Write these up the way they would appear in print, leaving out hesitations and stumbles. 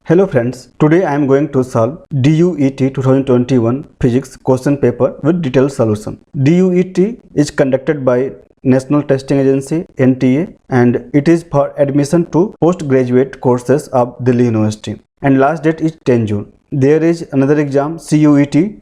Hello friends, today I am going to solve DUET 2021 Physics question paper with detailed solution. DUET is conducted by National Testing Agency (NTA) and it is for admission to postgraduate courses of Delhi University and last date is 10 June. There is another exam CUET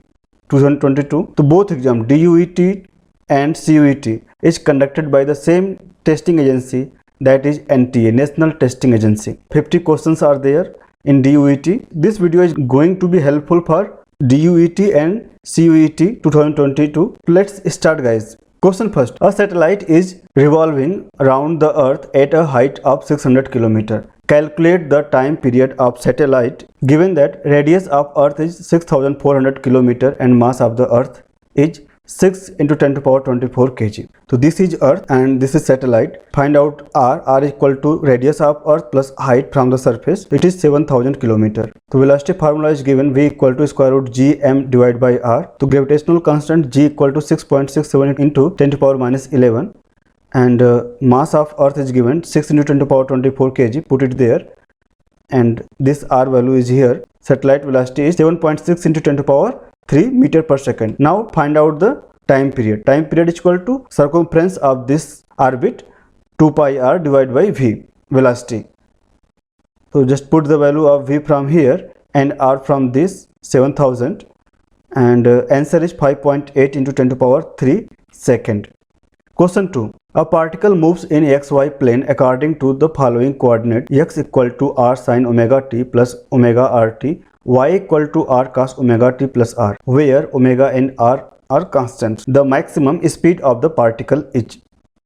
2022. So both exam DUET and CUET is conducted by the same testing agency, that is NTA, National Testing Agency. 50 questions are there in DUET. This video is going to be helpful for DUET and CUET 2022. Let's start guys. Question first. A satellite is revolving around the earth at a height of 600 km. Calculate the time period of satellite given that radius of earth is 6400 km and mass of the earth is 6 into 10 to power 24 kg. So this is earth and this is satellite. Find out r equal to radius of earth plus height from the surface. It is 7000 km. So velocity formula is given v equal to square root gm divided by r. So gravitational constant g equal to 6.67 into 10 to power minus 11 and mass of earth is given 6 into 10 to power 24 kg. Put it there and this r value is here. Satellite velocity is 7.6 into 10 to power 3 meter per second. Now find out the time period. Time period is equal to circumference of this orbit 2 pi r divided by v, velocity. So just put the value of v from here and r from this 7000 and answer is 5.8 into 10 to power 3 second. Question 2. A particle moves in xy plane according to the following coordinate: x equal to r sin omega t plus omega rt, y equal to r cos omega t plus r, where omega and r are constants. The maximum speed of the particle is.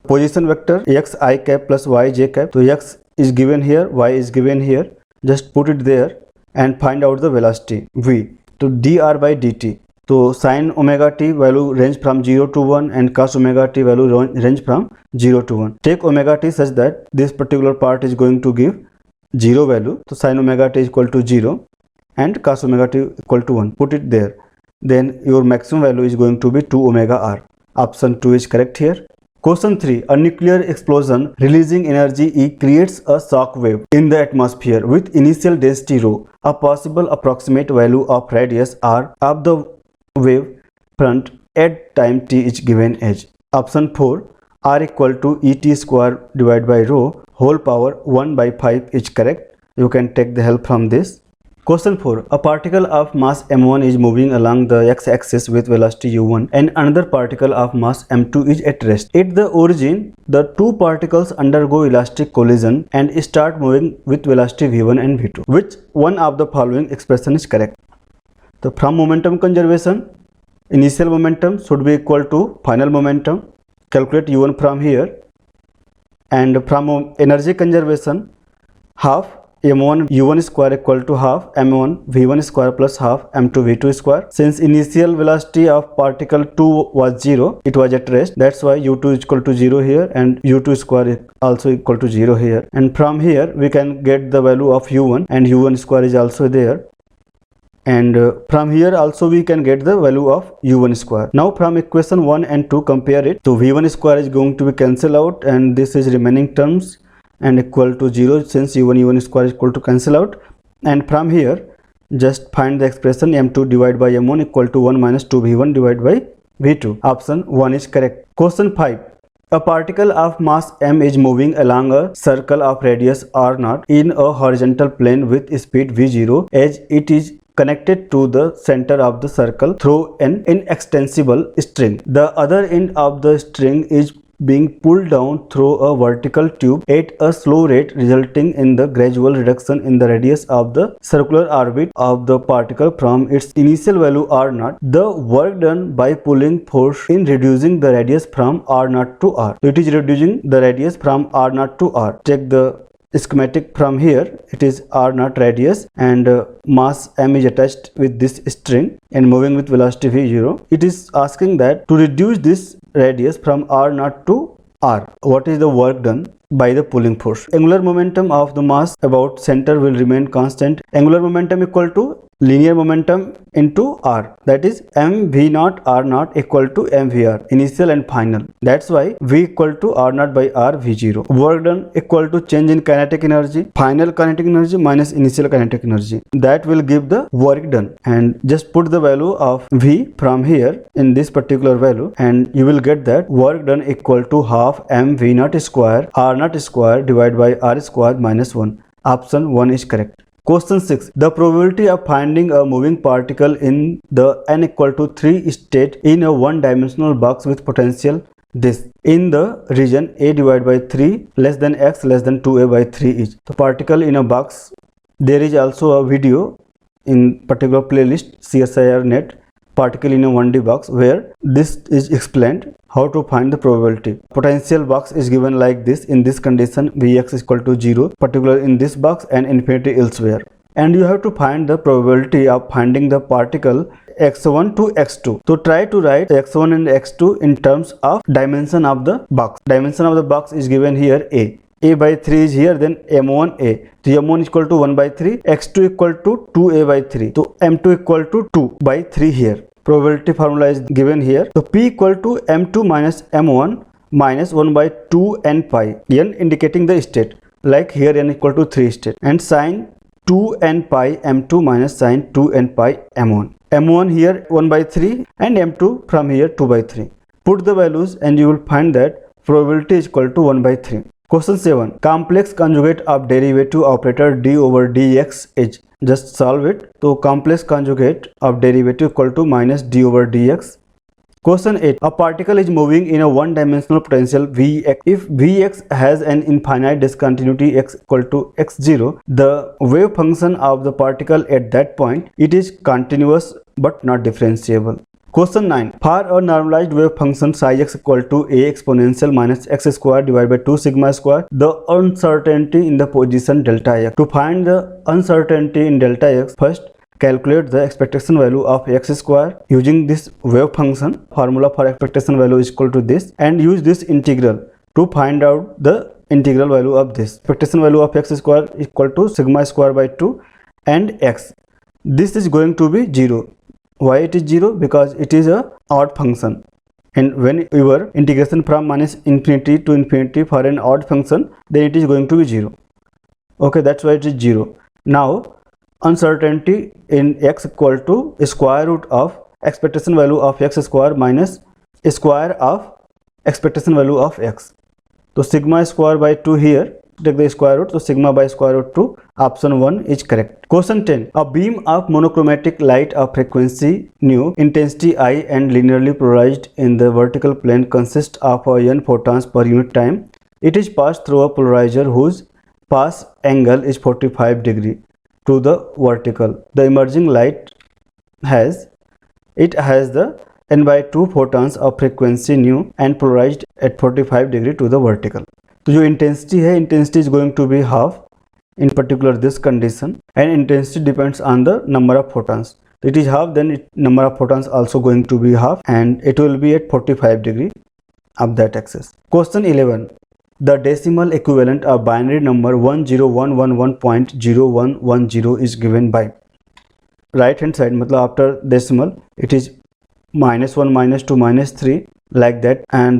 Position vector x I cap plus y j cap. So x is given here, y is given here. Just put it there and find out the velocity v. So dr by dt. So sin omega t value range from 0 to 1 and cos omega t value range from 0 to 1. Take omega t such that this particular part is going to give 0 value. So sin omega t is equal to 0 and cos omega t equal to 1. Put it there. Then your maximum value is going to be 2 omega r. Option 2 is correct here. Question 3. A nuclear explosion releasing energy E creates a shock wave in the atmosphere with initial density rho. A possible approximate value of radius r of the wave front at time t is given as. Option 4. R equal to et square divided by rho whole power 1 by 5 is correct. You can take the help from this. Question 4. A particle of mass m1 is moving along the x-axis with velocity u1 and another particle of mass m2 is at rest. At the origin, the two particles undergo elastic collision and start moving with velocity v1 and v2. Which one of the following expression is correct? So from momentum conservation, initial momentum should be equal to final momentum. Calculate u1 from here. And from energy conservation, half m1 u1 square equal to half m1 v1 square plus half m2 v2 square. Since initial velocity of particle 2 was 0, it was at rest. That's why u2 is equal to 0 here and u2 square is also equal to 0 here. And from here we can get the value of u1 and u1 square is also there. And from here also we can get the value of u1 square. Now from equation 1 and 2 compare it. So v1 square is going to be cancelled out and this is remaining terms and equal to 0 since u1 square is equal to cancel out. And from here just find the expression m2 divided by m1 equal to 1 minus 2v1 divided by v2. Option 1 is correct. Question 5. A particle of mass m is moving along a circle of radius r0 in a horizontal plane with speed v0 as it is connected to the center of the circle through an inextensible string. The other end of the string is being pulled down through a vertical tube at a slow rate, resulting in the gradual reduction in the radius of the circular orbit of the particle from its initial value r0. The work done by pulling force in reducing the radius from r0 to r. So it is reducing the radius from r0 to r. Check the schematic from here. It is r0 radius and mass m is attached with this string and moving with velocity v0. It is asking that to reduce this radius from r0 to r, what is the work done by the pulling force? Angular momentum of the mass about center will remain constant. Angular momentum equal to linear momentum into R, that is mv naught r naught equal to mvr, initial and final. That's why v equal to r naught by r v0. Work done equal to change in kinetic energy, final kinetic energy minus initial kinetic energy. That will give the work done, and just put the value of v from here in this particular value, and you will get that work done equal to half mv naught square r naught square divided by r square minus 1. Option 1 is correct. Question 6. The probability of finding a moving particle in the n equal to 3 state in a one-dimensional box with potential this in the region a divided by 3 less than x less than 2a by 3 is. The particle in a box. There is also a video in particular playlist CSIR net, particle in a 1D box, where this is explained how to find the probability. Potential box is given like this. In this condition Vx is equal to 0, particular in this box and infinity elsewhere. And you have to find the probability of finding the particle x1 to x2. So try to write x1 and x2 in terms of dimension of the box. Dimension of the box is given here a by 3 is here, then m1a. So m1 is equal to 1 by 3, x2 equal to 2a by 3. So m2 equal to 2 by 3 here. Probability formula is given here. So p equal to m2 minus m1 minus 1 by 2 n pi, n indicating the state, like here n equal to 3 state, and sine 2 n pi m2 minus sine 2 n pi m1. m1 here 1 by 3 and m2 from here 2 by 3. Put the values and you will find that probability is equal to 1 by 3. Question 7. Complex conjugate of derivative operator d over dx is. Just solve it. So complex conjugate of derivative equal to minus d over dx. Question 8. A particle is moving in a one-dimensional potential Vx. If Vx has an infinite discontinuity x equal to x0, the wave function of the particle at that point, it is continuous but not differentiable. Question 9. For a normalized wave function psi x equal to a exponential minus x square divided by 2 sigma square, the uncertainty in the position delta x. To find the uncertainty in delta x, first calculate the expectation value of x square using this wave function. Formula for expectation value is equal to this, and use this integral to find out the integral value of this. Expectation value of x square is equal to sigma square by 2 and x. This is going to be 0. Why it is 0? Because it is a odd function, and when your integration from minus infinity to infinity for an odd function, then it is going to be 0. Okay, that's why it is 0. Now uncertainty in x equal to square root of expectation value of x square minus square of expectation value of x. So sigma square by 2 here, take the square root, so sigma by square root 2. Option 1 is correct. Question 10. A beam of monochromatic light of frequency nu, intensity I and linearly polarized in the vertical plane consists of n photons per unit time. It is passed through a polarizer whose pass angle is 45 degree to the vertical. The emerging light has the n by 2 photons of frequency nu and polarized at 45 degree to the vertical. तो जो intensity है, intensity is going to be half in particular this condition, and intensity depends on the number of photons. It is half, then number of photons also going to be half, and it will be at 45 degree of that axis. Question 11. The decimal equivalent of binary number 10111.0110 is given by. Right hand side, मतलब after decimal it is -1, -2, -3 like that, and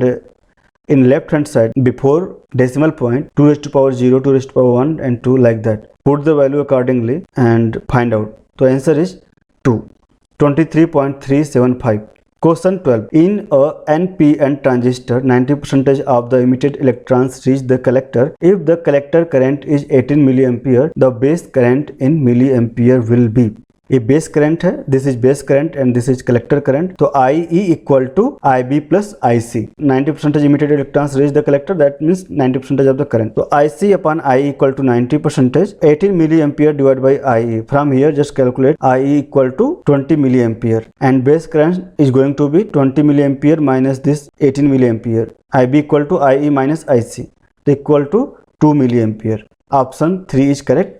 in left hand side before decimal point 2 raised to power 0, 2 raised to power 1 and 2 like that. Put the value accordingly and find out. So answer is 2, 23.375. Question 12. In a NPN transistor, 90% of the emitted electrons reach the collector. If the collector current is 18 milliampere, the base current in milliampere will be. ये base current है, this is base current and this is collector current. तो IE equal to IB plus IC. 90% emitted electrons reach the collector, that means 90% of the current. तो IC upon IE equal to 90%, 18 milli ampere divide by IE. From here just calculate IE equal to 20 milli ampere and base current is going to be 20 milli ampere minus this 18 milli ampere. IB equal to IE minus IC equal to 2 milli ampere. Option 3 is correct.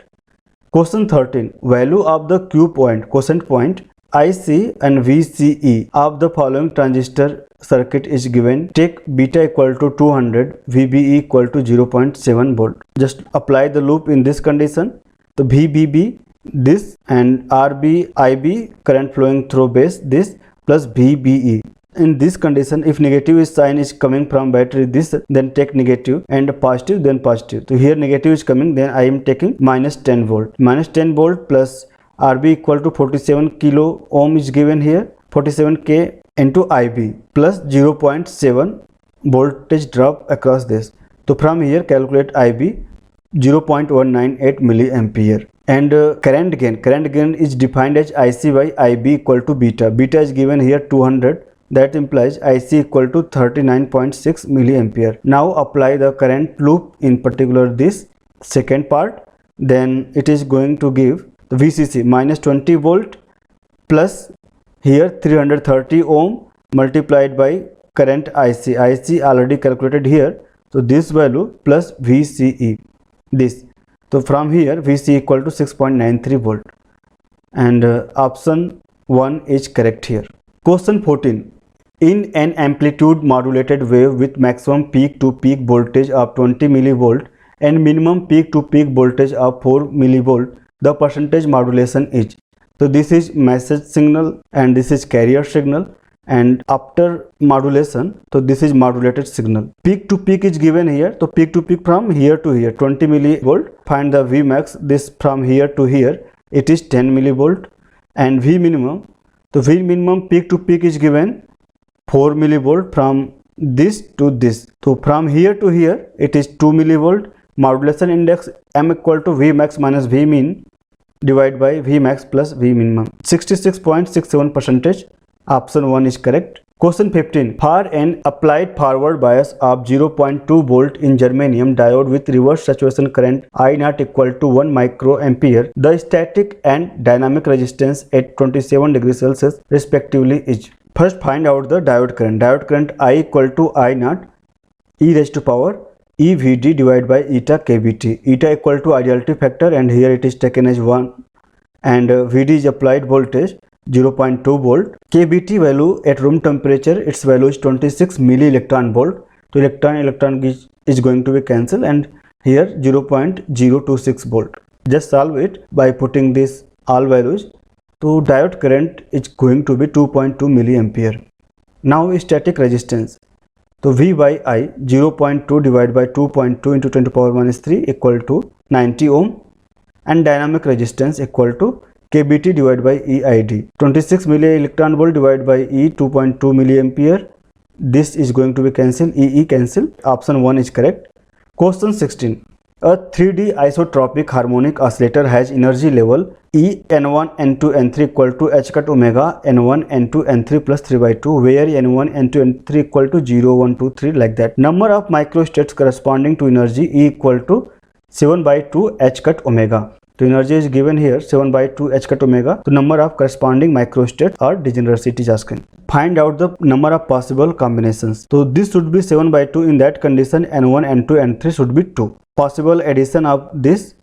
Question 13. Value of the Q point, quotient point, IC and VCE of the following transistor circuit is given. Take beta equal to 200, VBE equal to 0.7 volt. Just apply the loop in this condition. So VBB this, and RB IB current flowing through base this plus VBE. In this condition, if negative sign is coming from battery this, then take negative, and positive then positive. So here negative is coming, then I am taking minus 10 volt. Minus 10 volt plus RB equal to 47 kilo ohm is given here, 47K into IB plus 0.7 voltage drop across this. So from here calculate IB 0.198 milliampere. And current gain is defined as IC by IB equal to beta. Beta is given here 200. That implies IC equal to 39.6 milliampere. Now apply the current loop, in particular this second part. Then it is going to give the VCC minus 20 volt plus here 330 ohm multiplied by current IC. IC already calculated here. So this value plus VCE this. So from here VC equal to 6.93 volt, and option 1 is correct here. Question 14. In an amplitude modulated wave with maximum peak to peak voltage of 20 millivolt and minimum peak to peak voltage of 4 millivolt, the percentage modulation is. So this is message signal and this is carrier signal, and after modulation, so this is modulated signal. Peak to peak is given here. So peak to peak from here to here 20 millivolt. Find the Vmax, this from here to here it is 10 millivolt, and V minimum, so V minimum peak to peak is given 4 millivolt from this to this. So from here to here it is 2 millivolt. Modulation index M equal to Vmax minus Vmin divided by Vmax plus V minimum. 66.67%. Option 1 is correct. Question 15. For an applied forward bias of 0.2 volt in germanium diode with reverse saturation current I naught equal to 1 microampere, the static and dynamic resistance at 27 degrees Celsius respectively is. First find out the diode current. Diode current I equal to I naught e raised to power EVD divided by eta kBT. Eta equal to ideality factor, and here it is taken as 1, and VD is applied voltage 0.2 volt. kBT value at room temperature, its value is 26 milli electron volt. So electron is going to be cancelled, and here 0.026 volt. Just solve it by putting this all values. So diode current is going to be 2.2 milliampere. Now static resistance. So V by I 0.2 divided by 2.2 into 10 to the power minus 3 equal to 90 ohm, and dynamic resistance equal to kBT divided by EID. 26 milli electron volt divided by E 2.2 milliampere. This is going to be cancelled, EE cancelled. Option 1 is correct. Question 16. A 3D isotropic harmonic oscillator has energy level E N1 N2 N3 equal to h cut omega N1 N2 N3 plus 3 by 2, where N1 N2 N3 equal to 0 1 2 3 like that. Number of microstates corresponding to energy E equal to 7 by 2 h cut omega. So energy is given here 7 by 2 h cut omega. The number of corresponding microstates or degeneracy it is asking. Find out the number of possible combinations. So this should be 7 by 2. In that condition N1 N2 N3 should be 2. Possible addition of this.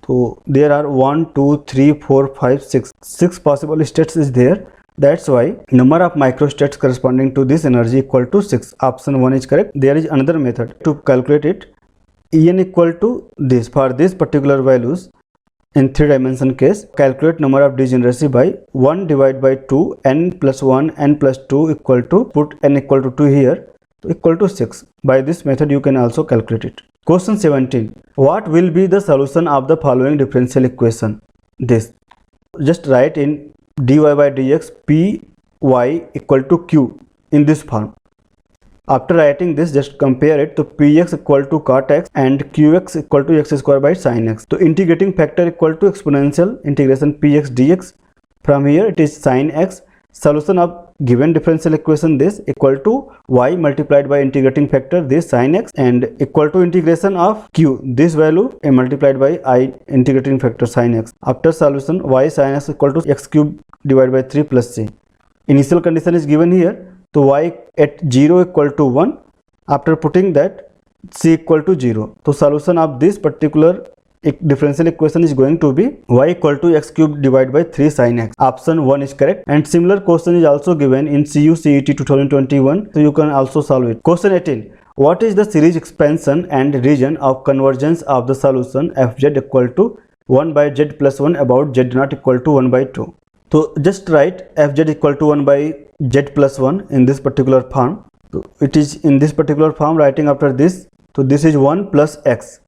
So there are 1 2 3 4 5 6 possible states is there. That's why number of microstates corresponding to this energy equal to 6. Option 1 is correct. There is another method to calculate it. En equal to this. For this particular values, in 3-dimension case, calculate number of degeneracy by 1 divided by 2, n plus 1, n plus 2 equal to, put n equal to 2 here, equal to 6. By this method you can also calculate it. Question 17. What will be the solution of the following differential equation? This. Just write in dy by dx py equal to q in this form. After writing this, just compare it to px equal to cot x and qx equal to x square by sin x. So integrating factor equal to exponential integration px dx. From here it is sin x. Solution of given differential equation this equal to y multiplied by integrating factor this sin x, and equal to integration of q this value and multiplied by I integrating factor sin x. After solution y sin x equal to x cube divided by 3 plus c. Initial condition is given here. So y at 0 equal to 1. After putting that, c equal to 0. So solution of this particular differential equation is going to be y equal to x cube divided by 3 sin x. Option 1 is correct. And similar question is also given in CU CET 2021. So you can also solve it. Question 18. What is the series expansion and region of convergence of the solution fz equal to 1 by z plus 1 about z naught equal to 1 by 2. So just write fz equal to 1 by z plus 1 in this particular form. So it is in this particular form, writing after this. So this is 1 plus x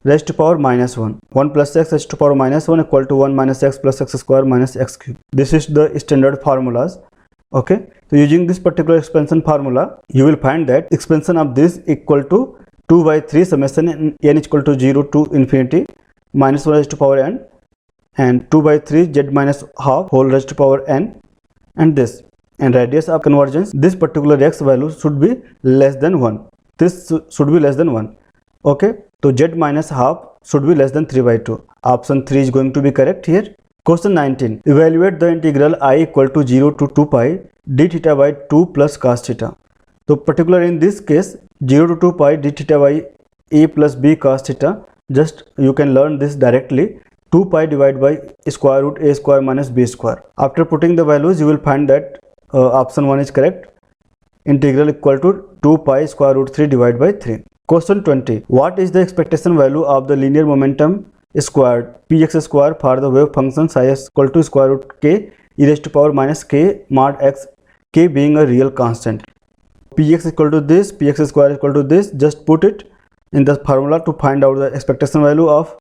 raised to power minus 1. 1 plus x raised to power minus 1 equal to 1 minus x plus x square minus x cube. This is the standard formulas. Okay, so using this particular expansion formula, you will find that expansion of this equal to 2 by 3 summation n equal to 0 to infinity minus 1 raised to power n, and 2 by 3 z minus half whole raised to power n, and this, and radius of convergence, this particular x value should be less than 1. This should be less than 1. Okay, so z minus half should be less than 3 by 2. Option 3 is going to be correct here. Question 19. Evaluate the integral I equal to 0 to 2 pi d theta by 2 plus cos theta. So particular in this case, 0 to 2 pi d theta by a plus b cos theta, just you can learn this directly. 2 pi divided by square root a square minus b square. After putting the values, you will find that option 1 is correct. Integral equal to 2 pi square root 3 divided by 3. Question 20. What is the expectation value of the linear momentum squared px square for the wave function psi s equal to square root k e raised to power minus k mod x, k being a real constant? Px equal to this, px square equal to this. Just put it in the formula to find out the expectation value of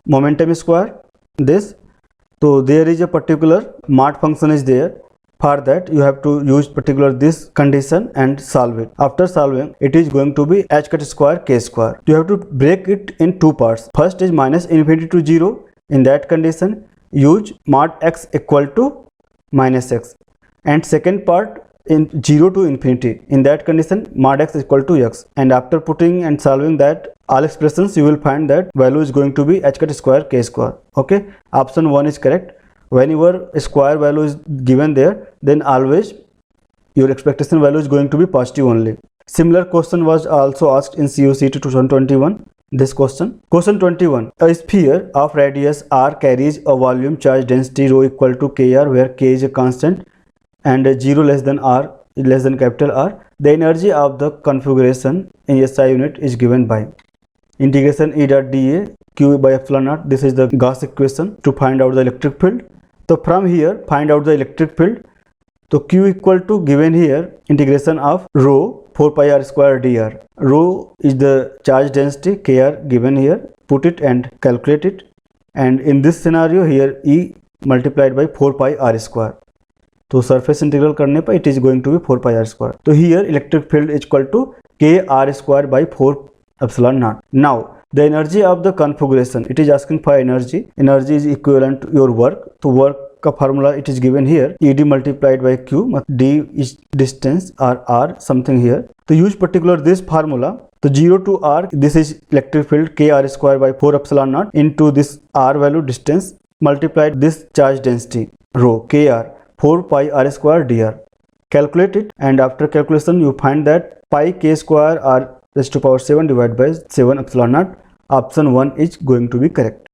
momentum square. This, so there is a particular mod function is there. For that you have to use particular this condition and solve it. After solving, it is going to be h cut square k square. You have to break it in two parts. First is minus infinity to 0. In that condition, use mod x equal to minus x, and second part in 0 to infinity. In that condition, mod x equal to x, and after putting and solving that all expressions, you will find that value is going to be h cut square k square. Okay, option 1 is correct. Whenever a square value is given there, then always your expectation value is going to be positive only. Similar question was also asked in COCT 2021. This question. Question 21. A sphere of radius r carries a volume charge density rho equal to kr, where k is a constant and 0 less than r less than capital R. The energy of the configuration in SI unit is given by integration E dot dA q by epsilon naught. This is the Gauss equation to find out the electric field. So from here, find out the electric field. So q equal to, given here, integration of rho 4 pi r square dr. Rho is the charge density, kr given here. Put it and calculate it. And in this scenario here, E multiplied by 4 pi r square. So surface integral करने पर it is going to be 4 pi r square. So here electric field is equal to k r square by 4 epsilon naught. Now the energy of the configuration, it is asking for energy. Energy is equivalent to your work. So work का formula it is given here, ed multiplied by q, d is distance or r something here. To use particular this formula, so 0 to r, this is electric field k r square by 4 epsilon naught into this r value distance multiplied this charge density rho kr 4 pi r square dr. Calculate it, and after calculation you find that pi k square r raised to power 7 divided by 7 epsilon naught. Option 1 is going to be correct.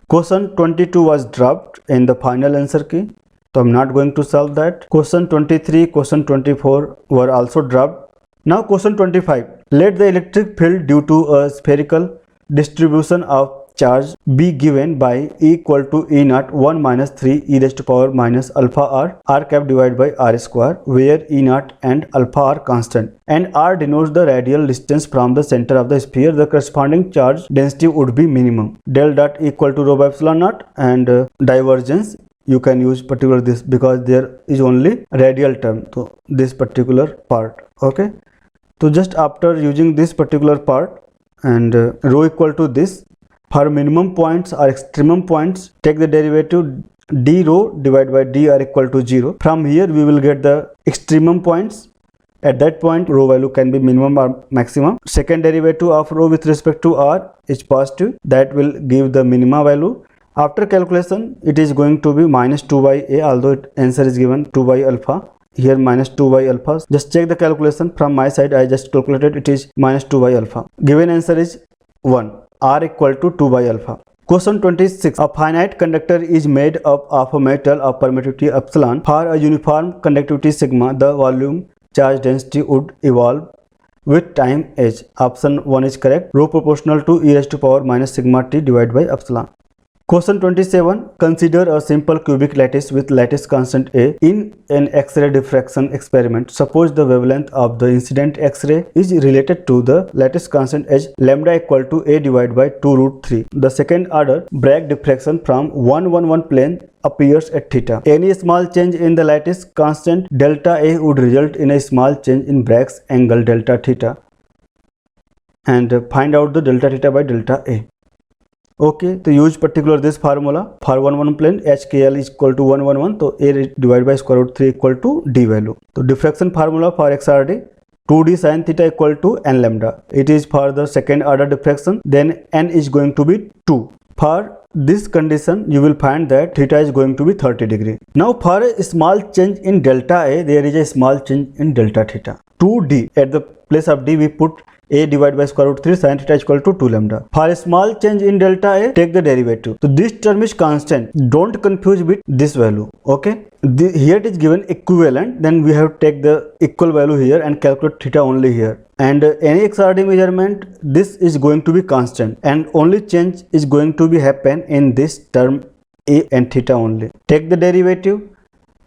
Question 22 was dropped in the final answer key, so I'm not going to solve that. Question 23, question 24 were also dropped. Now question 25. Let the electric field due to a spherical distribution of charge be given by E equal to E naught 1 minus 3 e raised to power minus alpha r cap divided by r square, where E naught and alpha are constant and r denotes the radial distance from the center of the sphere. The corresponding charge density would be minimum. Del dot equal to rho by epsilon naught, and divergence you can use particular this because there is only radial term, so this particular part. Okay, so just after using this particular part and rho equal to this, for minimum points or extremum points, take the derivative d rho divided by dr equal to 0. From here we will get the extremum points. At that point rho value can be minimum or maximum. Second derivative of rho with respect to r is positive, that will give the minima value. After calculation it is going to be minus 2 by a, although answer is given 2 by alpha. Here minus 2 by alpha. Just check the calculation. From my side I just calculated, it is minus 2 by alpha. Given answer is 1. R equal to 2 by alpha. Question 26. A finite conductor is made up of a metal of permittivity epsilon. For a uniform conductivity sigma, the volume charge density would evolve with time h. Option 1 is correct. Rho proportional to e raised to power minus sigma t divided by epsilon. Question 27. Consider a simple cubic lattice with lattice constant A in an X-ray diffraction experiment. Suppose the wavelength of the incident X-ray is related to the lattice constant H, lambda equal to A divided by 2 root 3. The second order Bragg diffraction from 111 plane appears at theta. Any small change in the lattice constant delta A would result in a small change in Bragg's angle delta theta. And find out the delta theta by delta A. Okay, to use particular this formula for 111 plane HKL is equal to 111, so A divided by square root 3 equal to D value. So diffraction formula for XRD 2D sin theta equal to n lambda. It is for the second order diffraction, then n is going to be 2. For this condition you will find that theta is going to be 30 degree. Now for a small change in delta A, there is a small change in delta theta. 2D, at the place of D we put A divided by square root 3 sin theta is equal to 2 lambda. For a small change in delta A, take the derivative. So this term is constant. Don't confuse with this value. Okay. Here it is given equivalent. Then we have to take the equal value here and calculate theta only here. And any XRD measurement, this is going to be constant. And only change is going to be happen in this term A and theta only. Take the derivative.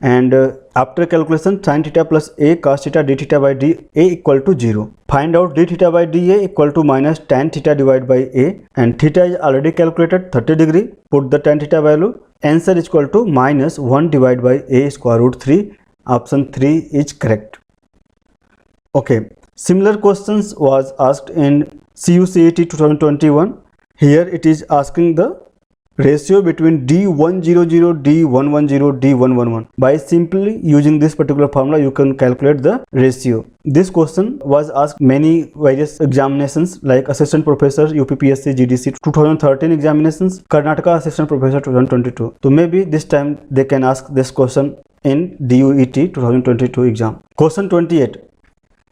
And after calculation, sin theta plus A cos theta d theta by d A equal to 0. Find out d theta by dA equal to minus tan theta divided by A, and theta is already calculated 30 degree. Put the tan theta value. Answer is equal to minus 1 divided by A square root 3. Option 3 is correct. Okay. Similar questions was asked in CUCET 2021. Here it is asking the ratio between D100, D110, D111. By simply using this particular formula, you can calculate the ratio. This question was asked many various examinations like Assistant Professor UPPSC GDC 2013 examinations, Karnataka Assistant Professor 2022. So maybe this time they can ask this question in DUET 2022 exam. Question 28.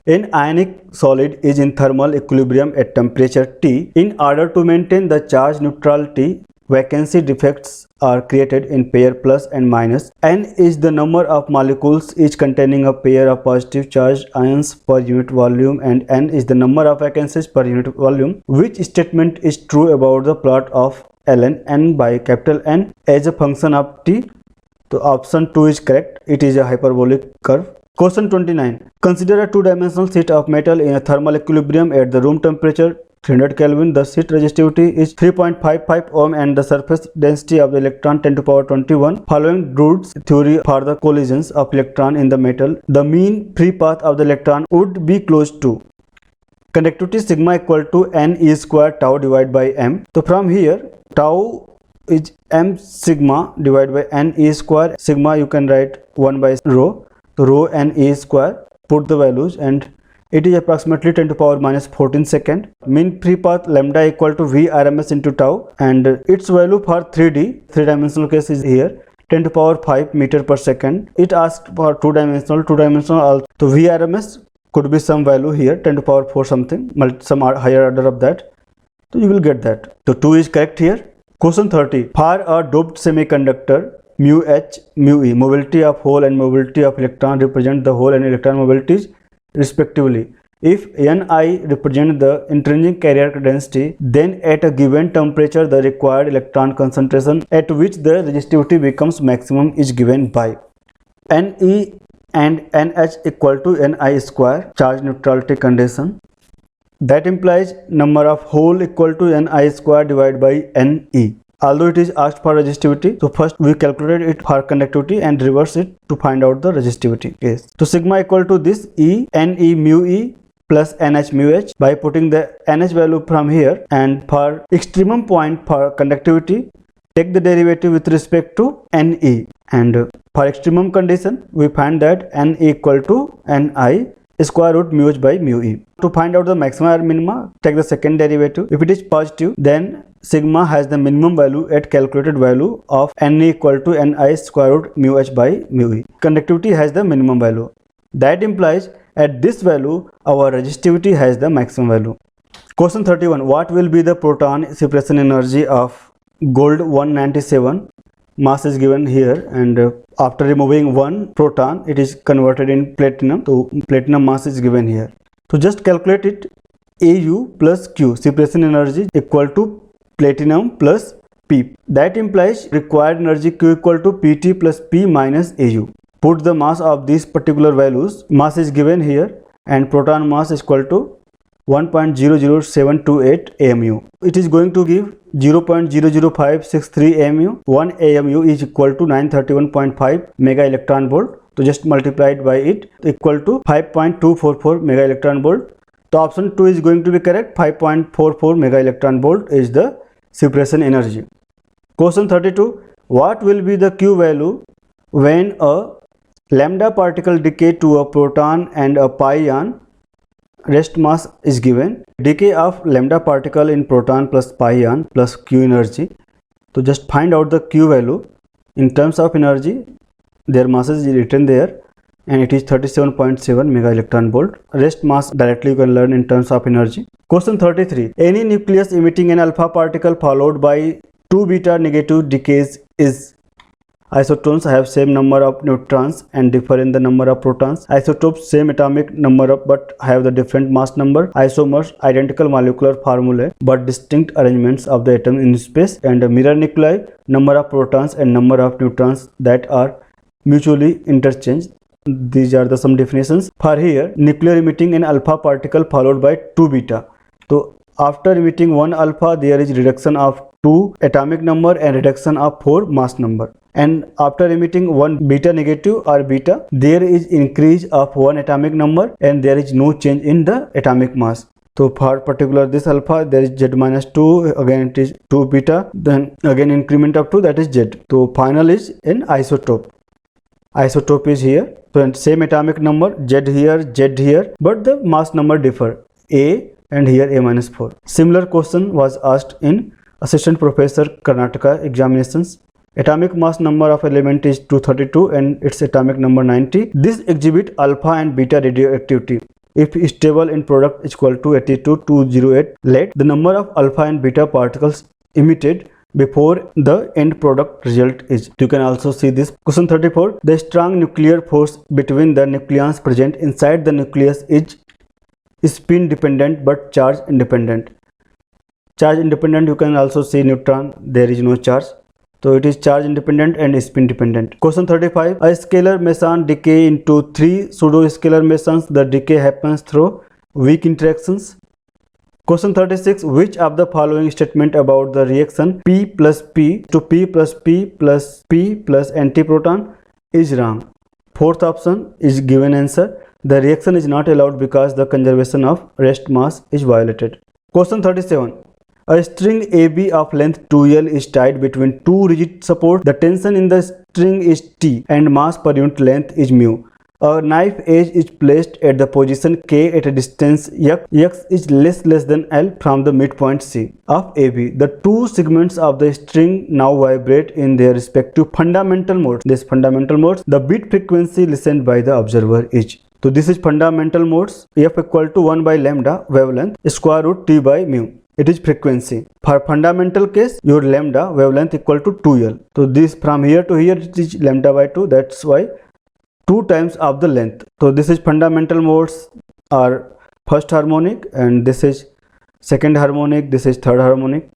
An ionic solid is in thermal equilibrium at temperature T. In order to maintain the charge neutrality, vacancy defects are created in pair plus and minus. N is the number of molecules each containing a pair of positive charged ions per unit volume, and N is the number of vacancies per unit volume. Which statement is true about the plot of ln n by capital N as a function of T? So option 2 is correct. It is a hyperbolic curve. Question 29. Consider a two-dimensional sheet of metal in a thermal equilibrium at the room temperature 300 Kelvin. The sheet resistivity is 3.55 ohm and the surface density of the electron 10 to power 21. Following Drude's theory for the collisions of electron in the metal, the mean free path of the electron would be close to conductivity sigma equal to n e square tau divided by m. So from here, tau is m sigma divided by n e square. Sigma you can write 1 by rho. So rho n e square. Put the values and it is approximately 10 to power minus 14 second. Mean free path lambda equal to V RMS into tau, and its value for 3D, 3-dimensional case is here, 10 to power 5 meter per second. It asked for 2-dimensional also. So V RMS could be some value here, 10 to power 4 something, some higher order of that. So you will get that. So 2 is correct here. Question 30. For a doped semiconductor, mu h, mu e, mobility of hole and mobility of electron represent the hole and electron mobilities respectively. If Ni represents the intrinsic carrier density, then at a given temperature the required electron concentration at which the resistivity becomes maximum is given by Ne and Nh equal to Ni square, charge neutrality condition. That implies number of hole equal to Ni square divided by Ne. Although it is asked for resistivity, so first we calculated it for conductivity and reverse it to find out the resistivity case. So sigma equal to this E Ne mu E plus Nh mu H. By putting the Nh value from here, and for extremum point for conductivity, take the derivative with respect to Ne, and for extremum condition we find that N equal to Ni square root mu H by mu E. To find out the maxima or minima, take the second derivative. If it is positive, then sigma has the minimum value at calculated value of N equal to Ni square root mu H by mu E. Conductivity has the minimum value. That implies at this value our resistivity has the maximum value. Question 31. What will be the proton separation energy of gold 197? Mass is given here, and after removing one proton it is converted in platinum. So platinum mass is given here. So just calculate it. Au plus Q, separation energy, equal to platinum plus P. That implies required energy Q equal to Pt plus P minus Au. Put the mass of these particular values. Mass is given here and proton mass is equal to 1.00728 AMU. It is going to give 0.00563 AMU. 1 AMU is equal to 931.5 mega electron volt. So just multiply it by it, equal to 5.244 mega electron volt. So option 2 is going to be correct. 5.44 mega electron volt is the separation energy. Question 32. What will be the Q value when a lambda particle decay to a proton and a pion? Rest mass is given. Decay of lambda particle in proton plus pion plus Q energy. So just find out the Q value in terms of energy. Their mass is written there and it is 37.7 mega electron volt. Rest mass directly you can learn in terms of energy. Question 33. Any nucleus emitting an alpha particle followed by 2 beta negative decays is. Isotopes have same number of neutrons and differ in the number of protons. Isotopes same atomic number of but have the different mass number. Isomers identical molecular formulae but distinct arrangements of the atom in space. And mirror nuclei, number of protons and number of neutrons that are mutually interchanged. These are the some definitions. For here, nuclear emitting an alpha particle followed by 2 beta. So after emitting 1 alpha, there is reduction of 2 atomic number and reduction of 4 mass number. And after emitting 1 beta negative or beta, there is increase of 1 atomic number and there is no change in the atomic mass. So for particular this alpha, there is Z minus 2, again it is 2 beta, then again increment of 2, that is Z. So final is in isotope. Isotope is here. So same atomic number, Z here, but the mass number differ. A and here A minus 4. Similar question was asked in Assistant Professor Karnataka examinations. Atomic mass number of element is 232 and its atomic number 90. This exhibit alpha and beta radioactivity. If stable in product is equal to 82208, let the number of alpha and beta particles emitted before the end product result is. You can also see this. Question 34. The strong nuclear force between the nucleons present inside the nucleus is spin dependent but charge independent. Charge independent, you can also see neutron, there is no charge. So it is charge independent and spin dependent. Question 35. A scalar meson decay into 3 pseudo-scalar mesons. The decay happens through weak interactions. Question 36. Which of the following statement about the reaction P plus P to P plus P plus P plus antiproton is wrong? Fourth option is given answer. The reaction is not allowed because the conservation of rest mass is violated. Question 37. A string AB of length 2L is tied between two rigid supports. The tension in the string is T and mass per unit length is mu. A knife edge is placed at the position K at a distance X is less than L from the midpoint C of AB. The two segments of the string now vibrate in their respective fundamental modes. This fundamental modes, the beat frequency listened by the observer is. So this is fundamental modes. F equal to 1 by lambda wavelength square root T by mu. It is frequency. For fundamental case, your lambda wavelength equal to 2L. So this from here to here it is lambda by 2. That's why 2 times of the length. So this is fundamental modes are first harmonic and this is second harmonic, this is third harmonic.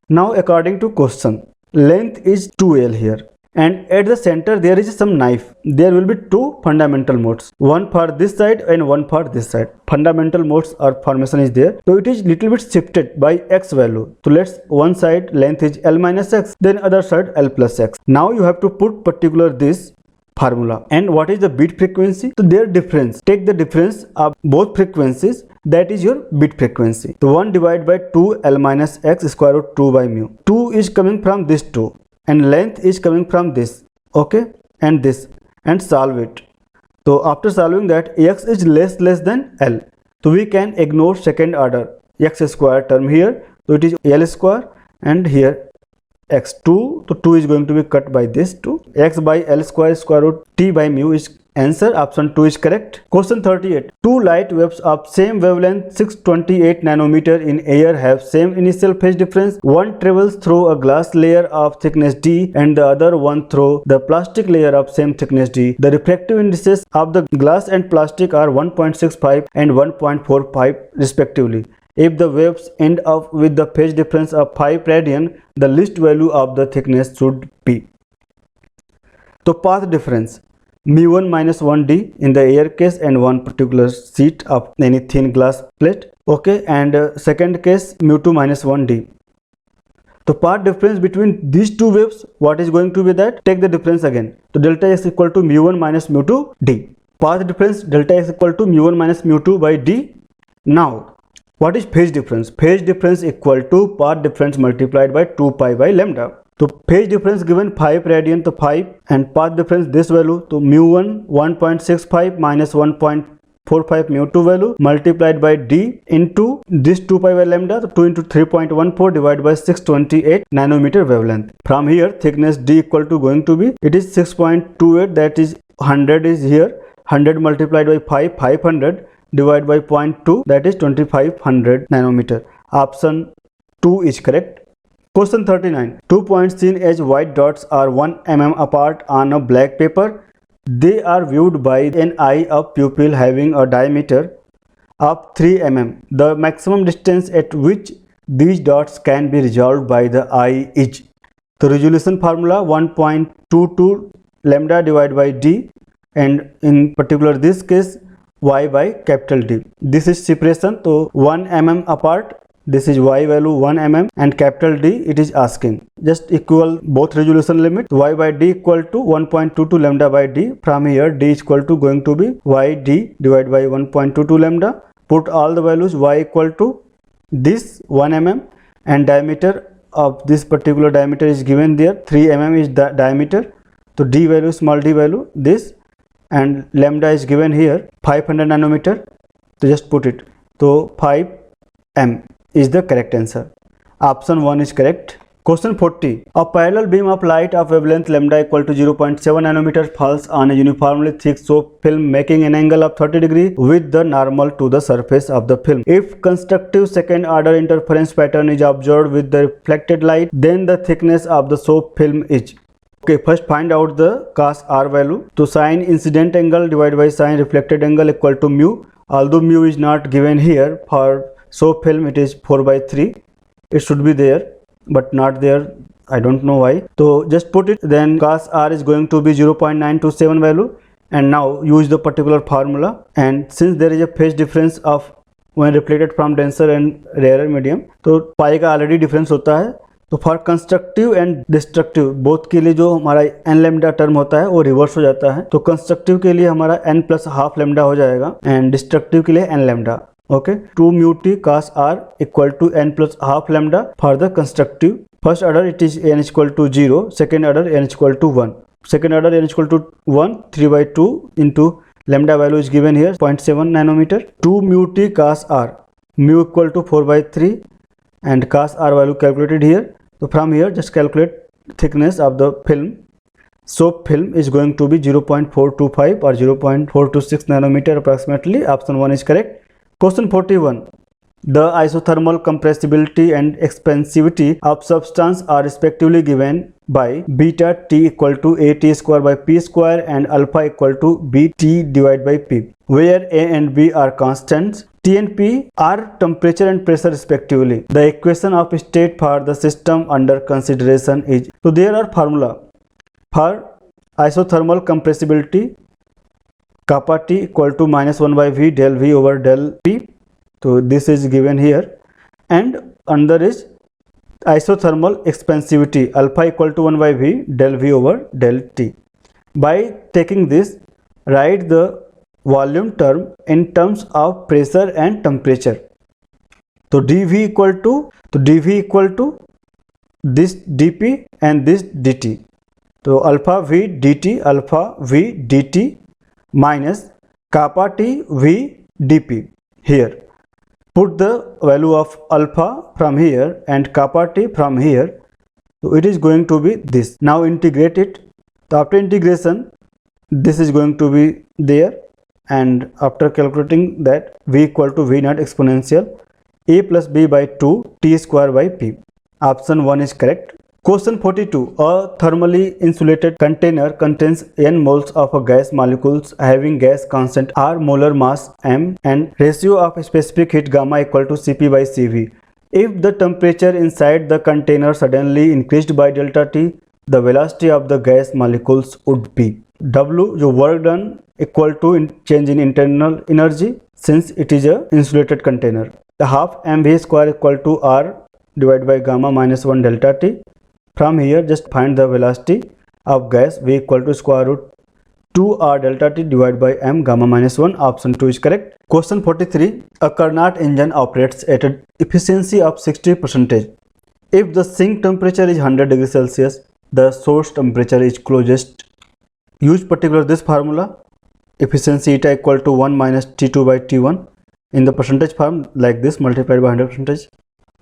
Now according to question, length is 2L here and at the center there is some knife. There will be 2 fundamental modes, one for this side and one for this side. Fundamental modes or formation is there, so it is little bit shifted by x value. So let's one side length is L minus x, then other side L plus x. Now you have to put particular this formula. And what is the beat frequency? So their difference, take the difference of both frequencies, that is your beat frequency. So 1 divided by 2 L minus x square root 2 by mu. 2 is coming from this 2 and length is coming from this, okay, and this, and solve it. So after solving that, x is less than L. So we can ignore second order x square term here. So it is L square and here x2. So 2 is going to be cut by this 2. X by L square square root T by mu is Answer option 2 is correct. Question 38. Two light waves of same wavelength 628 nanometer in air have same initial phase difference. One travels through a glass layer of thickness d and the other one through the plastic layer of same thickness d. The refractive indices of the glass and plastic are 1.65 and 1.45 respectively. If the waves end up with the phase difference of 5 radian, the least value of the thickness should be. So path difference mu1 minus 1d in the air case and one particular sheet of any thin glass plate. Okay, and second case mu2 minus 1d. So path difference between these two waves, what is going to be that? Take the difference again. So delta x equal to mu1 minus mu2 d. Path difference delta x equal to mu1 minus mu2 by d. Now what is phase difference? Phase difference equal to path difference multiplied by 2 pi by lambda. So phase difference given 5 radian to 5 and path difference this value to mu1 1.65 minus 1.45 mu2 value multiplied by d into this 2 pi by lambda, so 2 into 3.14 divided by 628 nanometer wavelength. From here thickness d equal to going to be, it is 6.28, that is 100 is here, 100 multiplied by 5, 500 divided by 0.2, that is 2500 nanometer. Option 2 is correct. Question 39. 2 points seen as white dots are 1 mm apart on a black paper. They are viewed by an eye of pupil having a diameter of 3 mm. The maximum distance at which these dots can be resolved by the eye is. The resolution formula 1.22 lambda divided by d, and in particular this case y by capital D. This is separation, so 1 mm apart. This is y value 1 mm and capital D it is asking. Just equal both resolution limit. Y by d equal to 1.22 lambda by d. From here d is equal to going to be y d divided by 1.22 lambda. Put all the values. Y equal to this 1 mm and diameter of this particular diameter is given there. 3 mm is the diameter. So d value, small d value this, and lambda is given here 500 nanometer. So just put it. So 5 m is the correct answer. Option 1 is correct. Question 40. A parallel beam of light of wavelength lambda equal to 0.7 nanometers falls on a uniformly thick soap film making an angle of 30 degrees with the normal to the surface of the film. If constructive second order interference pattern is observed with the reflected light, then the thickness of the soap film is. Okay, first find out the cos r value. So sin incident angle divided by sin reflected angle equal to mu. Although mu is not given here, for soap film it is 4 by 3. It should be there but not there. I don't know why. So just put it. Then cos r is going to be 0.927 value, and now use the particular formula. And since there is a phase difference of when reflected from denser and rarer medium, तो पाई का already difference होता है. तो for constructive and destructive both के लिए जो हमारा N lambda term होता है वो रिवर्स हो जाता है. तो कंस्ट्रक्टिव के लिए हमारा एन प्लस हाफ लेमडा हो जाएगा एंड डिस्ट्रक्टिव के लिए N lambda. Okay, 2 mu t cos r equal to n plus half lambda for the constructive. First order it is n is equal to 0, second order n is equal to 1. Second order n is equal to 1, 3 by 2 into lambda value is given here 0.7 nanometer. 2 mu t cos r, mu equal to 4 by 3 and cos r value calculated here. So from here just calculate thickness of the film. Soap film is going to be 0.425 or 0.426 nanometer approximately. Option 1 is correct. Question 41. The isothermal compressibility and expansivity of substance are respectively given by beta t equal to at square by p square and alpha equal to bt divided by p, where a and b are constants. T and p are temperature and pressure respectively. The equation of state for the system under consideration is. So there are formula for isothermal compressibility. Kappa t equal to minus 1 by v del v over del p. So this is given here, and under is isothermal expansivity alpha equal to 1 by v del v over del t. By taking this, write the volume term in terms of pressure and temperature. So dv equal to this dp and this dt. So alpha v dt minus kappa t v dp. Here put the value of alpha from here and kappa t from here. So it is going to be this. Now integrate it. So after integration this is going to be there, and after calculating that, V equal to V naught exponential A plus B by 2 T square by P. Option 1 is correct. Question 42. A thermally insulated container contains n moles of a gas molecules having gas constant R, molar mass m, and ratio of specific heat gamma equal to Cp by Cv. If the temperature inside the container suddenly increased by delta T, the velocity of the gas molecules would be W, जो work done, equal to change in internal energy since it is a insulated container. The half mv square equal to R divided by gamma minus 1 delta T. From here, just find the velocity of gas. V equal to square root 2R delta T divided by m gamma minus 1. Option 2 is correct. Question 43. A Carnot engine operates at an efficiency of 60%. If the sink temperature is 100 degrees Celsius, the source temperature is closest. Use particular this formula. Efficiency eta equal to 1 minus T2 by T1 in the percentage form like this, multiplied by 100%.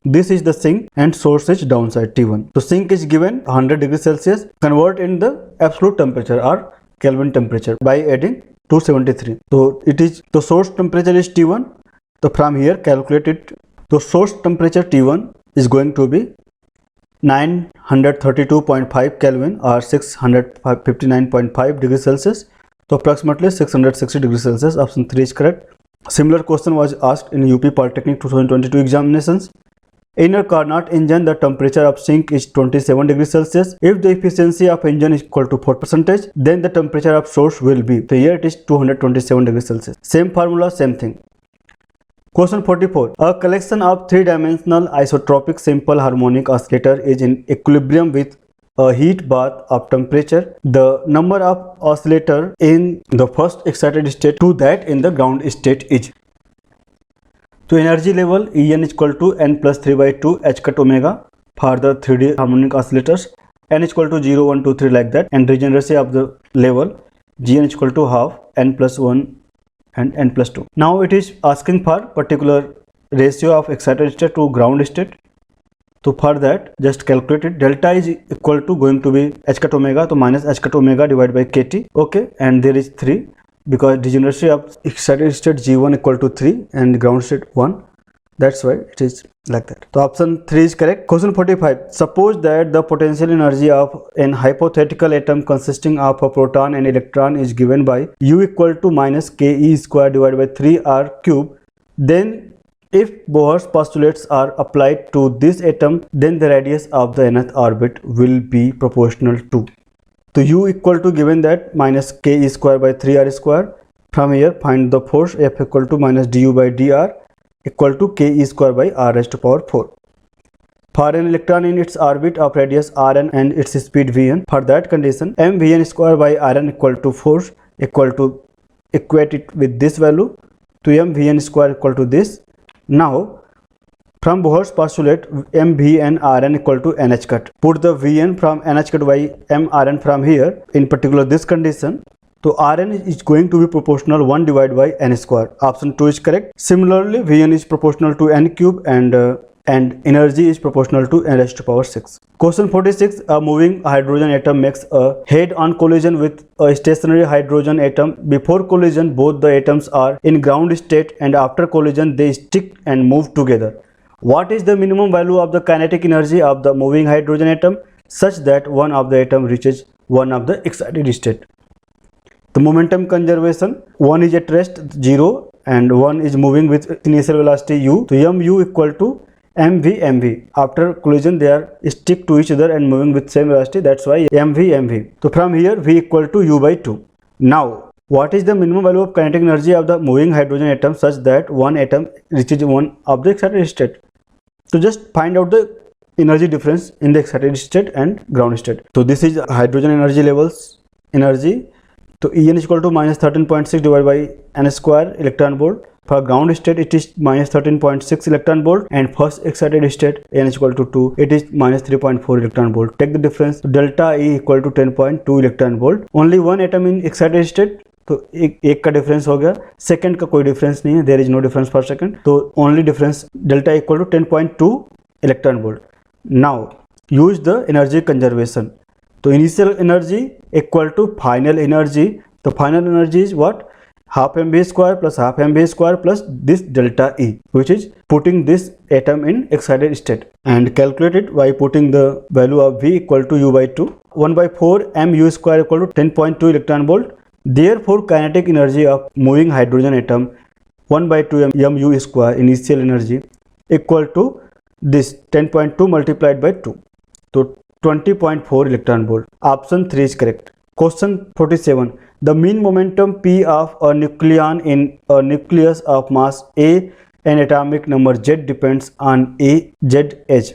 This is the sink and source is downside T1. So sink is given 100 degrees Celsius. Convert in the absolute temperature or Kelvin temperature by adding 273. So it is the source temperature is T1. So from here calculate it. The source temperature T1 is going to be 932.5 Kelvin or 659.5 degrees Celsius. So approximately 660 degrees Celsius. Option 3 is correct. Similar question was asked in UP Polytechnic 2022 examinations. In a Carnot engine, the temperature of sink is 27 degrees Celsius. If the efficiency of engine is equal to 4%, then the temperature of source will be, so here it is 227 degrees Celsius. Same formula, same thing. Question 44. A collection of three-dimensional isotropic simple harmonic oscillator is in equilibrium with a heat bath of temperature. The number of oscillator in the first excited state to that in the ground state is. So energy level En is equal to n plus 3 by 2 h cut omega for the 3D harmonic oscillators. N is equal to 0, 1, 2, 3 like that. And regeneracy of the level Gn is equal to half n plus 1 and n plus 2. Now it is asking for particular ratio of excited state to ground state. So for that, just calculate it. Delta is equal to going to be h cut omega, so minus h cut omega divided by kt. Okay, and there is 3. Because degeneracy of excited state G1 equal to 3 and ground state 1. That's why it is like that. So option 3 is correct. Question 45. Suppose that the potential energy of an hypothetical atom consisting of a proton and electron is given by U equal to minus Ke square divided by 3R cube. Then if Bohr's postulates are applied to this atom, then the radius of the nth orbit will be proportional to. So U equal to given that minus Ke square by 3R square. From here find the force F equal to minus du by dr equal to Ke square by r raised to power 4. For an electron in its orbit of radius Rn and its speed Vn, for that condition mVn square by Rn equal to force equal to equate it with this value to mVn square equal to this. Now from Bohr's postulate, mv and Rn equal to nh cut. Put the Vn from nh cut by mRn from here, in particular this condition. So Rn is going to be proportional 1 divided by n square. Option 2 is correct. Similarly, Vn is proportional to n cube and energy is proportional to n raised to power 6. Question 46. A moving hydrogen atom makes a head-on collision with a stationary hydrogen atom. Before collision, both the atoms are in ground state and after collision, they stick and move together. What is the minimum value of the kinetic energy of the moving hydrogen atom such that one of the atom reaches one of the excited state? The momentum conservation, one is at rest 0 and one is moving with initial velocity u. So mu equal to mv. After collision they are stick to each other and moving with same velocity, that's why mv. So from here v equal to u by 2. Now what is the minimum value of kinetic energy of the moving hydrogen atom such that one atom reaches one of the excited state? So just find out the energy difference in the excited state and ground state. So this is hydrogen energy levels energy. So En is equal to minus 13.6 divided by n square electron volt. For ground state it is minus 13.6 electron volt and first excited state n is equal to 2, it is minus 3.4 electron volt. Take the difference. Delta E equal to 10.2 electron volt. Only one atom in excited state. तो एक का difference हो गया, second का कोई difference नहीं है, there is no difference for second. तो only difference delta equal to 10.2 electron volt. Now use the energy conservation. तो initial energy equal to final energy The final energy is what? Half mv square plus half mv square plus this delta E, which is putting this atom in excited state, and calculate it by putting the value of V equal to U by 2. 1 by 4 mu square equal to 10.2 electron volt. Therefore, kinetic energy of moving hydrogen atom 1 by 2 mu square initial energy equal to this 10.2 multiplied by 2. So 20.4 electron volt. Option 3 is correct. Question 47. The mean momentum P of a nucleon in a nucleus of mass A and atomic number Z depends on A, Z, H.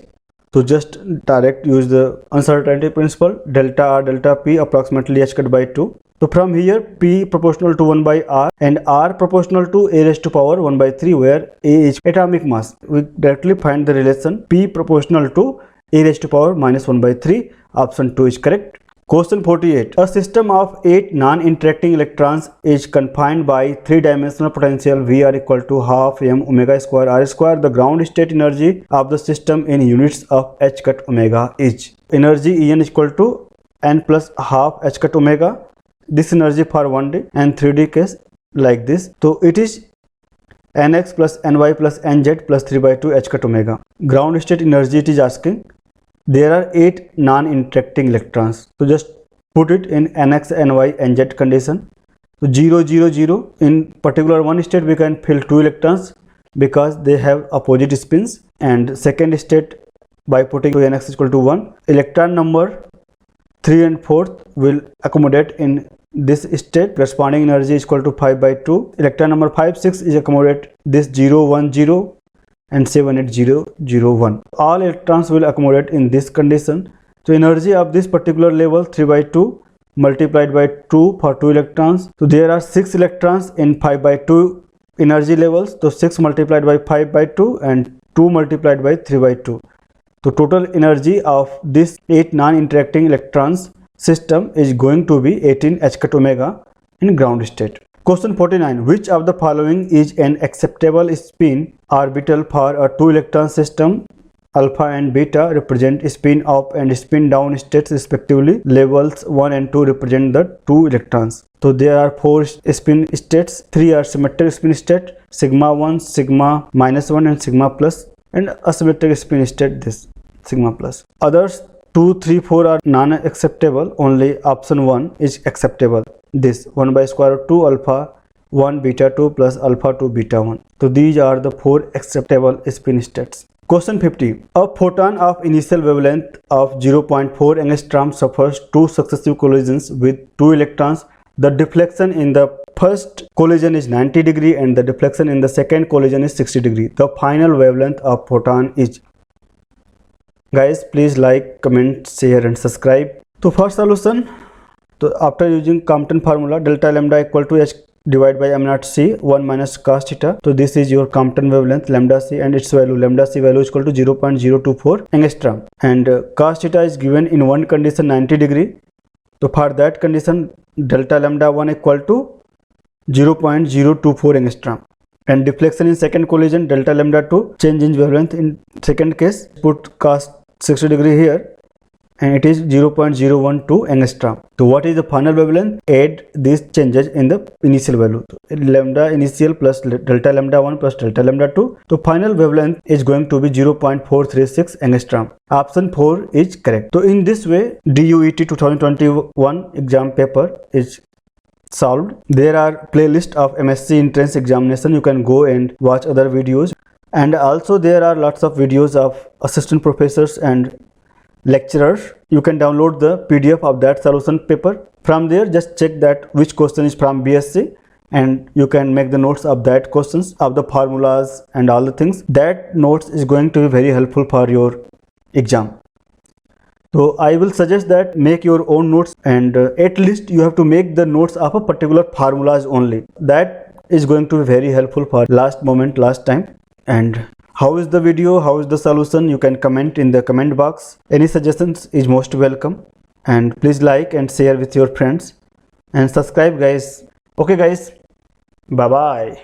So just direct use the uncertainty principle, delta R, delta P approximately h cut by 2. So from here P proportional to 1 by R and R proportional to A raised to power 1 by 3, where A is atomic mass. We directly find the relation P proportional to A raised to power minus 1 by 3. Option 2 is correct. Question 48. A system of 8 non-interacting electrons is confined by 3-dimensional potential Vr equal to half m omega square r square. The ground state energy of the system in units of h cut omega is. Energy En is equal to n plus half h cut omega. This energy for 1D and 3D case like this. So it is nx plus ny plus nz plus 3 by 2 h cut omega. Ground state energy it is asking. There are 8 non-interacting electrons. So just put it in nx, ny, nz condition. So 0, 0, 0. In particular one state we can fill 2 electrons because they have opposite spins. And second state by putting nx is equal to 1. Electron number 3 and 4th will accommodate in this state. Corresponding energy is equal to 5 by 2. Electron number 5, 6 is accommodate this 0, 1, 0. And 78001. All electrons will accommodate in this condition. So energy of this particular level 3 by 2 multiplied by 2 for 2 electrons. So there are 6 electrons in 5 by 2 energy levels. So 6 multiplied by 5 by 2 and 2 multiplied by 3 by 2. So total energy of this 8 non-interacting electrons system is going to be 18 h cut omega in ground state. Question 49. Which of the following is an acceptable spin orbital for a 2-electron system? Alpha and beta represent spin up and spin down states respectively. Levels 1 and 2 represent the 2 electrons. So there are 4 spin states. 3 are symmetric spin state, sigma 1, sigma minus 1 and sigma plus, and asymmetric spin state this sigma plus. Others 2, 3, 4 are non-acceptable. Only option 1 is acceptable. This 1 by square root 2 alpha 1 beta 2 plus alpha 2 beta 1. So these are the 4 acceptable spin states. Question 50. A photon of initial wavelength of 0.4 angstrom suffers 2 successive collisions with 2 electrons. The deflection in the first collision is 90 degree and the deflection in the second collision is 60 degree. The final wavelength of photon is. Guys, please like, comment, share and subscribe. So first solution. So after using Compton formula, delta lambda equal to h divided by m naught c 1 minus cos theta. So this is your Compton wavelength lambda c and its value lambda c value is equal to 0.024 angstrom, and cos theta is given in one condition 90 degree. So for that condition delta lambda 1 equal to 0.024 angstrom, and deflection in second collision delta lambda 2 change in wavelength in second case put cos 60 degree here and it is 0.012 angstrom. So what is the final wavelength? Add these changes in the initial value. So lambda initial plus delta lambda 1 plus delta lambda 2. So final wavelength is going to be 0.436 angstrom. Option 4 is correct. So in this way DUET 2021 exam paper is solved. There are playlist of MSc entrance examination. You can go and watch other videos, and also there are lots of videos of assistant professors and lecturers. You can download the PDF of that solution paper. From there just check that which question is from BSc and you can make the notes of that questions, of the formulas and all the things. That notes is going to be very helpful for your exam. So I will suggest that make your own notes, and at least you have to make the notes of a particular formulas only. That is going to be very helpful for last time. And how is the video, how is the solution, you can comment in the comment box. Any suggestions is most welcome, and please like and share with your friends and subscribe guys. Okay guys, bye bye.